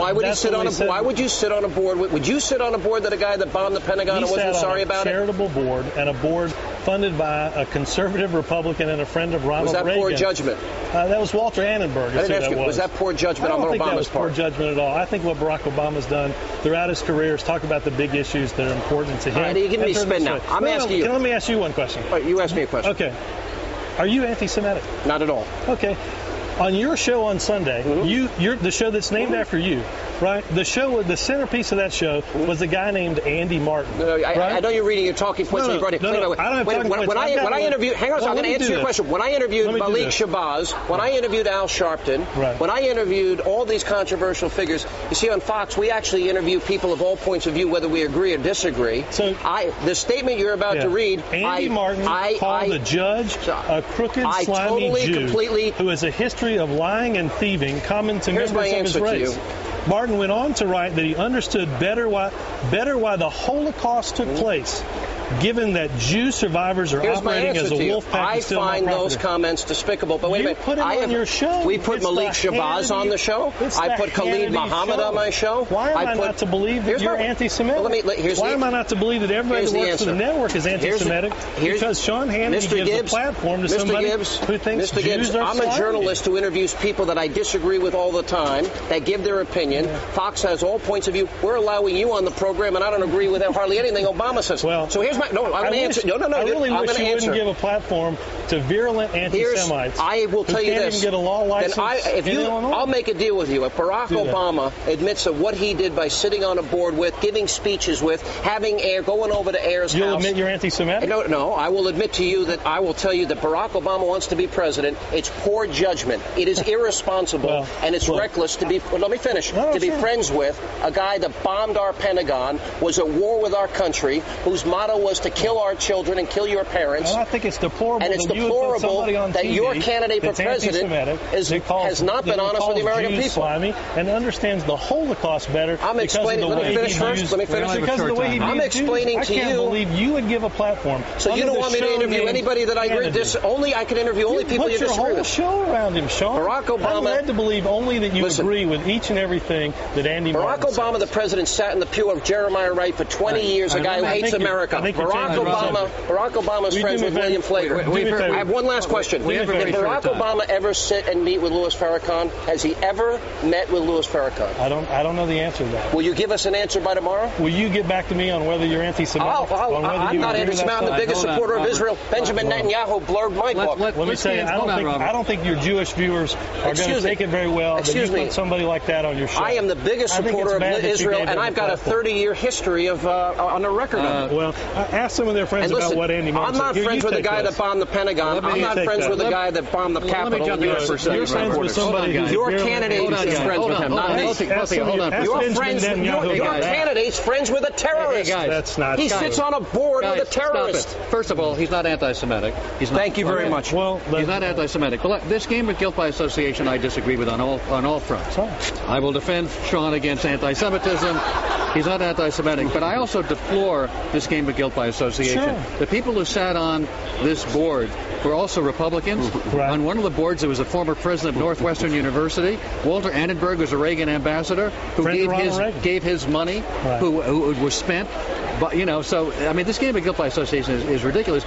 Why would he sit on a? Why would you sit on a board? Would you sit on a board that a guy that bombed the Pentagon and wasn't sorry about it? Charitable board, and a board funded by a conservative Republican and a friend of Ronald Reagan. Was that poor judgment? That was Walter Annenberg. I didn't ask you. Was that poor judgment on Obama's part? I don't think that was poor judgment at all. I think what Barack Obama's done throughout his career is talk about the big issues that are important to him. All right, you give me a spin now. I'm asking you. Let me ask you one question. All right, you ask me a question. Okay. Are you anti-Semitic? Not at all. Okay. On your show on Sunday, you're the show that's named after you, right? The centerpiece of that show was a guy named Andy Martin. No, I know you're reading your talking points. No, I don't have talking points. When I interviewed, hang on, I'm going to answer your question. When I interviewed Malik Shabazz, when I interviewed Al Sharpton, when I interviewed all these controversial figures, you see on Fox, we actually interview people of all points of view, whether we agree or disagree. So the statement you're about to read, Andy Martin called the judge a crooked, slimy Jew who has a history of lying and thieving common to members of his race. Martin went on to write that he understood better why the Holocaust took place, given that Jew survivors are operating as a wolf pack. I find those comments despicable. But wait a minute. Put him on your show. We put Malik Shabazz on the show. I put Khalid Muhammad on my show. Why am I not to believe that you're anti-Semitic? Why am I not to believe that everybody that works for the network is anti-Semitic? Because Sean Hannity gives a platform to somebody who thinks Jews are I'm a journalist who interviews people that I disagree with all the time, that give their opinion. Fox has all points of view. We're allowing you on the program, and I don't agree with hardly anything Obama says. Well, so here's my... No, I'm going to answer. No. I really wish you wouldn't give a platform to virulent anti-Semites. I will tell you this. Even get a law license I'll make a deal with you. If Barack Obama admits of what he did by sitting on a board with, giving speeches with, having going over to Ayer's house... You'll admit you're anti-Semitic? No. I will admit to you that I will tell you that Barack Obama wants to be president. It's poor judgment. It is irresponsible and it's reckless to be... Well, let me finish. To be friends with a guy that bombed our Pentagon, was at war with our country, whose motto was to kill our children and kill your parents. And I think it's deplorable. And it's deplorable that your candidate for president has not been honest with the American people. And understands the Holocaust better. I'm explaining. Let me finish first. Because of the way he I'm explaining to you. I can't believe you would give a platform. So you don't want me to interview anybody that I agree with? I can interview only people you disagree with. Put your whole show around him, Sean. Barack Obama. I'm led to believe only that you agree with each and everything that Andy Martin says. Barack Obama, the president, sat in the pew of Jeremiah Wright for 20 years, a guy who hates America. Barack Obama's friends with William Flager. I have one last question. Did Barack Obama ever sit and meet with Louis Farrakhan? Has he ever met with Louis Farrakhan? I don't know the answer to that. Will you give us an answer by tomorrow? Will you get back to me on whether you're anti-Semitic? I'm not anti-Semitic. I'm the biggest supporter of Israel. Benjamin Netanyahu blurred my book. Let me say, I don't think your Jewish viewers are going to take it very well that you put somebody like that on your show. I am the biggest supporter of Israel, and I've got a 30-year history of on the record of it. Well, ask some of their friends about what Andy Martin said. I'm not friends with the guy that bombed the Pentagon. I'm not friends with the guy that bombed the Capitol. You're friends with somebody who's your candidate is friends with him, not me. Your candidate's friends with a terrorist. That's not true. He sits on a board with a terrorist. First of all, he's not anti-Semitic. Thank you very much. Well, he's not anti-Semitic. Well, this game of guilt by association, I disagree with on all fronts. I will defend Sean against anti-Semitism. He's not anti-Semitic, but I also deplore this game of guilt by association. Sure. The people who sat on this board were also Republicans. Right. On one of the boards, there was a former president of Northwestern University. Walter Annenberg was a Reagan ambassador who gave his money, who was spent. But so I mean, this game of guilt by association is ridiculous.